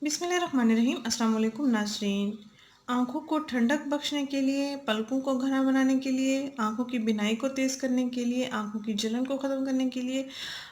बिस्मिल्लाहिर्रहमानिर्रहीम। अस्सलाम वालेकुम नाज़रीन। आँखों को ठंडक बख्शने के लिए, पलकों को घना बनाने के लिए, आँखों की बिनाई को तेज़ करने के लिए, आँखों की जलन को ख़त्म करने के लिए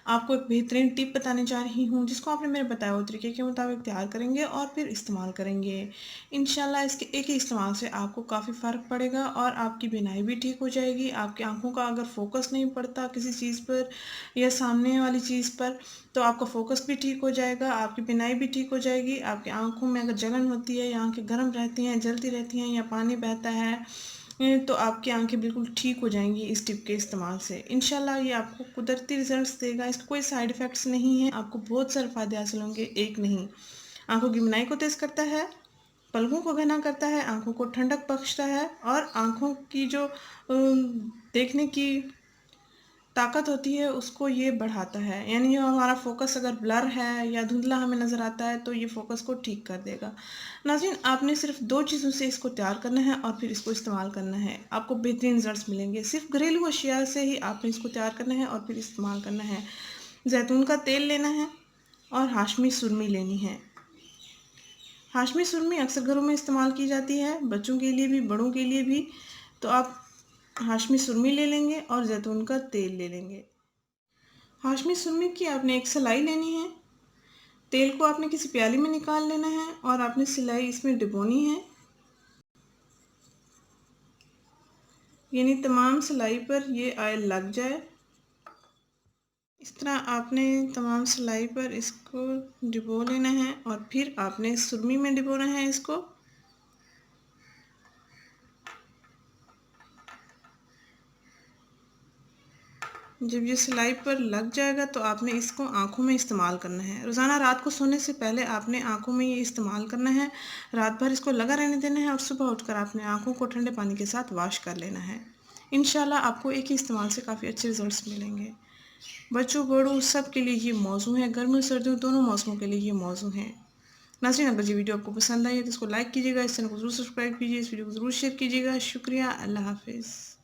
आपको एक बेहतरीन टिप बताने जा रही हूँ, जिसको आपने मेरे बताए हुए तरीके के मुताबिक तैयार करेंगे और फिर इस्तेमाल करेंगे। इंशाल्लाह इसके एक ही इस्तेमाल से आपको काफ़ी फ़र्क पड़ेगा और आपकी बिनाई भी ठीक हो जाएगी। आपकी आँखों का अगर फ़ोकस नहीं पड़ता किसी चीज़ पर या सामने वाली चीज़ पर, तो आपका फ़ोकस भी ठीक हो जाएगा, आपकी बिनाई भी ठीक हो जाएगी। आपकी आँखों में अगर जलन होती है या आँखें गर्म रहती हैं, जलती रहती हैं या पानी बहता है, तो आपकी आँखें बिल्कुल ठीक हो जाएँगी इस टिप के इस्तेमाल से। इंशाल्लाह ये आपको कुदरती रिज़ल्ट्स देगा, इसके कोई साइड इफ़ेक्ट्स नहीं हैं, आपको बहुत सारे फ़ायदे हासिल होंगे, एक नहीं। आँखों की बिनाई को तेज़ करता है, पलकों को घना करता है, आँखों को ठंडक बख्शता है और आँखों की जो देखने की ताकत होती है उसको ये बढ़ाता है। यानी जो हमारा फ़ोकस अगर ब्लर है या धुंधला हमें नज़र आता है तो ये फ़ोकस को ठीक कर देगा। नाज़रीन, आपने सिर्फ़ 2 चीज़ों से इसको तैयार करना है और फिर इसको इस्तेमाल करना है। आपको बेहतरीन रिज़ल्ट्स मिलेंगे। सिर्फ़ घरेलू अशिया से ही आपने इसको तैयार करना है और फिर इस्तेमाल करना है। ज़ैतून का तेल लेना है और हाशमी सुरमी लेनी है। हाशमी सुरमी अक्सर घरों में इस्तेमाल की जाती है, बच्चों के लिए भी, बड़ों के लिए भी। तो आप हाशमी सुरमी ले लेंगे और ज़ैतून का तेल ले लेंगे। हाशमी सुरमी की आपने एक सिलाई लेनी है। तेल को आपने किसी प्याली में निकाल लेना है और आपने सिलाई इसमें डुबोनी है। यानी तमाम सिलाई पर ये ऑयल लग जाए। इस तरह आपने तमाम सिलाई पर इसको डुबो लेना है और फिर आपने सुरमी में डुबोना है इसको। जब ये सिलाई पर लग जाएगा तो आपने इसको आँखों में इस्तेमाल करना है। रोज़ाना रात को सोने से पहले आपने आँखों में ये इस्तेमाल करना है। रात भर इसको लगा रहने देना है और सुबह उठकर आपने आँखों को ठंडे पानी के साथ वॉश कर लेना है। इंशाल्लाह आपको एक ही इस्तेमाल से काफ़ी अच्छे रिज़ल्ट्स मिलेंगे। बच्चों बड़ों सब के लिए ये मौज़ू है, गर्मियों सर्दियों दोनों मौसमों के लिए ये मौज़ू है। नाज़रीन, अगर ये वीडियो आपको पसंद आई है तो इसको लाइक कीजिएगा, इस चैनल को ज़रूर सब्सक्राइब कीजिए, इस वीडियो को ज़रूर शेयर कीजिएगा। शुक्रिया, अल्लाह हाफ़िज़।